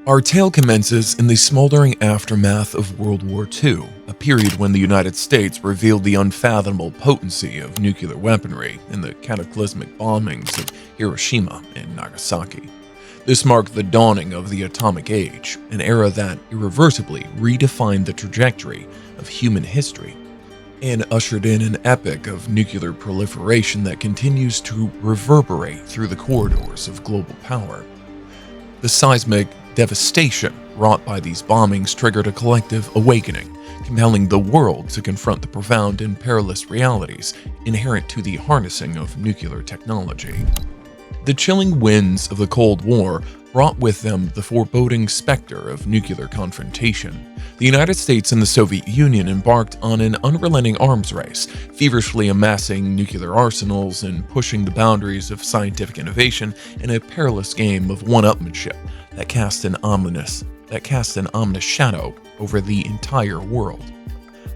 Our tale commences in the smoldering aftermath of World War II, a period when the United States revealed the unfathomable potency of nuclear weaponry in the cataclysmic bombings of Hiroshima and Nagasaki. This marked the dawning of the atomic age, an era that irreversibly redefined the trajectory of human history and ushered in an epoch of nuclear proliferation that continues to reverberate through the corridors of global power. The seismic devastation wrought by these bombings triggered a collective awakening, compelling the world to confront the profound and perilous realities inherent to the harnessing of nuclear technology. The chilling winds of the Cold War brought with them the foreboding specter of nuclear confrontation. The United States and the Soviet Union embarked on an unrelenting arms race, feverishly amassing nuclear arsenals and pushing the boundaries of scientific innovation in a perilous game of one-upmanship that cast an ominous shadow over the entire world.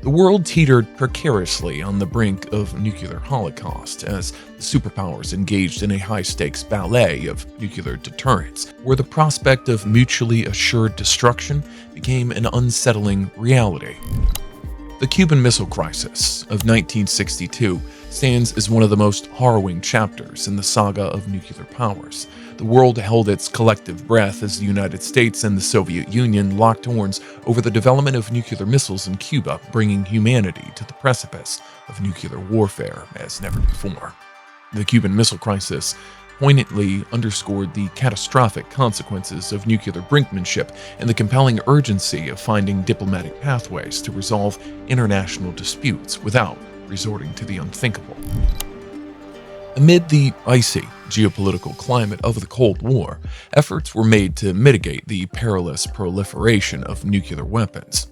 The world teetered precariously on the brink of nuclear holocaust as the superpowers engaged in a high-stakes ballet of nuclear deterrence, where the prospect of mutually assured destruction became an unsettling reality. The Cuban Missile Crisis of 1962 stands as one of the most harrowing chapters in the saga of nuclear powers. The world held its collective breath as the United States and the Soviet Union locked horns over the development of nuclear missiles in Cuba, bringing humanity to the precipice of nuclear warfare as never before. The Cuban Missile Crisis poignantly underscored the catastrophic consequences of nuclear brinkmanship and the compelling urgency of finding diplomatic pathways to resolve international disputes without resorting to the unthinkable. Amid the icy geopolitical climate of the Cold War, efforts were made to mitigate the perilous proliferation of nuclear weapons.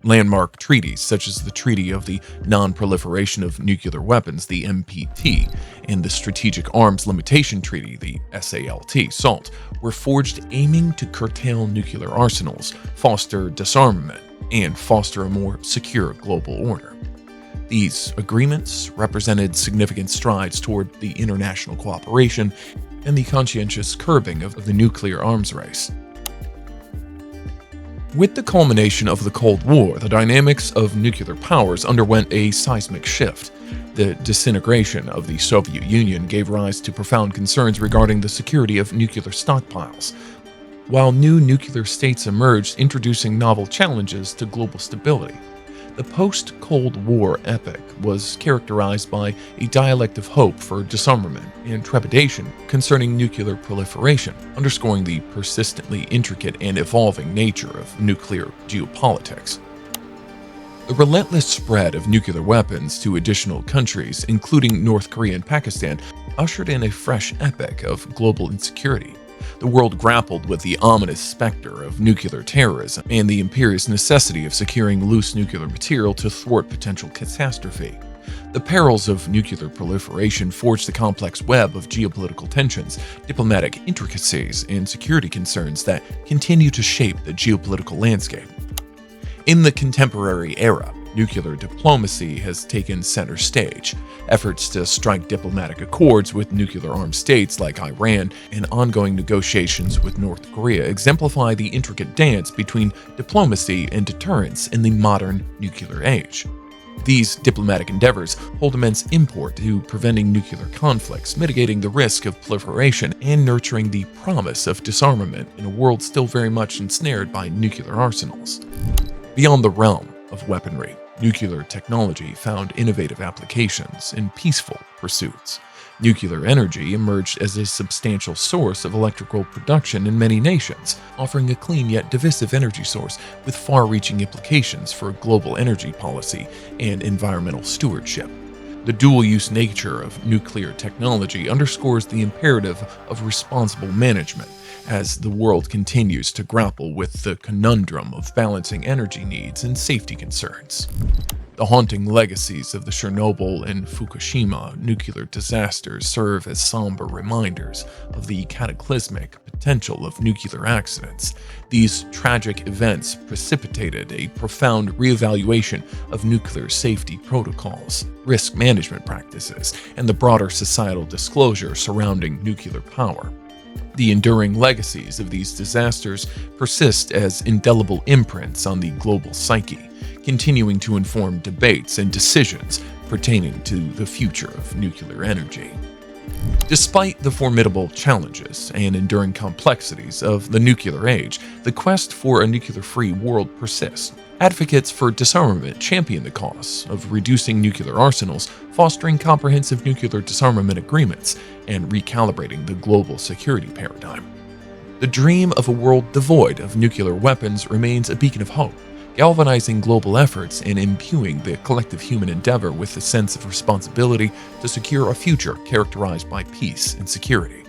Landmark treaties such as the Treaty of the Non-Proliferation of Nuclear Weapons, the NPT, and the Strategic Arms Limitation Treaty, the SALT, were forged aiming to curtail nuclear arsenals, foster disarmament, and foster a more secure global order. These agreements represented significant strides toward the international cooperation and the conscientious curbing of the nuclear arms race. With the culmination of the Cold War, the dynamics of nuclear powers underwent a seismic shift. The disintegration of the Soviet Union gave rise to profound concerns regarding the security of nuclear stockpiles, while new nuclear states emerged, introducing novel challenges to global stability. The post-Cold War epoch was characterized by a dialect of hope for disarmament and trepidation concerning nuclear proliferation, underscoring the persistently intricate and evolving nature of nuclear geopolitics. The relentless spread of nuclear weapons to additional countries, including North Korea and Pakistan, ushered in a fresh epoch of global insecurity. The world grappled with the ominous specter of nuclear terrorism and the imperious necessity of securing loose nuclear material to thwart potential catastrophe. The perils of nuclear proliferation forged the complex web of geopolitical tensions, diplomatic intricacies, and security concerns that continue to shape the geopolitical landscape. In the contemporary era, nuclear diplomacy has taken center stage. Efforts to strike diplomatic accords with nuclear-armed states like Iran and ongoing negotiations with North Korea exemplify the intricate dance between diplomacy and deterrence in the modern nuclear age. These diplomatic endeavors hold immense import to preventing nuclear conflicts, mitigating the risk of proliferation, and nurturing the promise of disarmament in a world still very much ensnared by nuclear arsenals. Beyond the realm of weaponry, nuclear technology found innovative applications in peaceful pursuits. Nuclear energy emerged as a substantial source of electrical production in many nations, offering a clean yet divisive energy source with far-reaching implications for global energy policy and environmental stewardship. The dual-use nature of nuclear technology underscores the imperative of responsible management as the world continues to grapple with the conundrum of balancing energy needs and safety concerns. The haunting legacies of the Chernobyl and Fukushima nuclear disasters serve as somber reminders of the cataclysmic potential of nuclear accidents. These tragic events precipitated a profound reevaluation of nuclear safety protocols, risk management practices, and the broader societal disclosure surrounding nuclear power. The enduring legacies of these disasters persist as indelible imprints on the global psyche, continuing to inform debates and decisions pertaining to the future of nuclear energy. Despite the formidable challenges and enduring complexities of the nuclear age, the quest for a nuclear-free world persists. Advocates for disarmament champion the cause of reducing nuclear arsenals, fostering comprehensive nuclear disarmament agreements, and recalibrating the global security paradigm. The dream of a world devoid of nuclear weapons remains a beacon of hope, galvanizing global efforts and imbuing the collective human endeavor with a sense of responsibility to secure a future characterized by peace and security.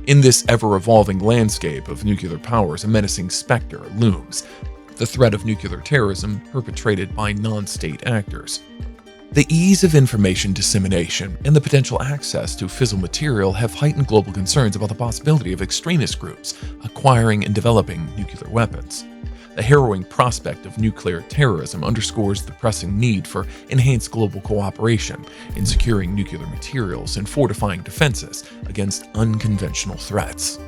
In this ever-evolving landscape of nuclear powers, a menacing specter looms: the threat of nuclear terrorism perpetrated by non-state actors. The ease of information dissemination and the potential access to fissile material have heightened global concerns about the possibility of extremist groups acquiring and developing nuclear weapons. The harrowing prospect of nuclear terrorism underscores the pressing need for enhanced global cooperation in securing nuclear materials and fortifying defenses against unconventional threats.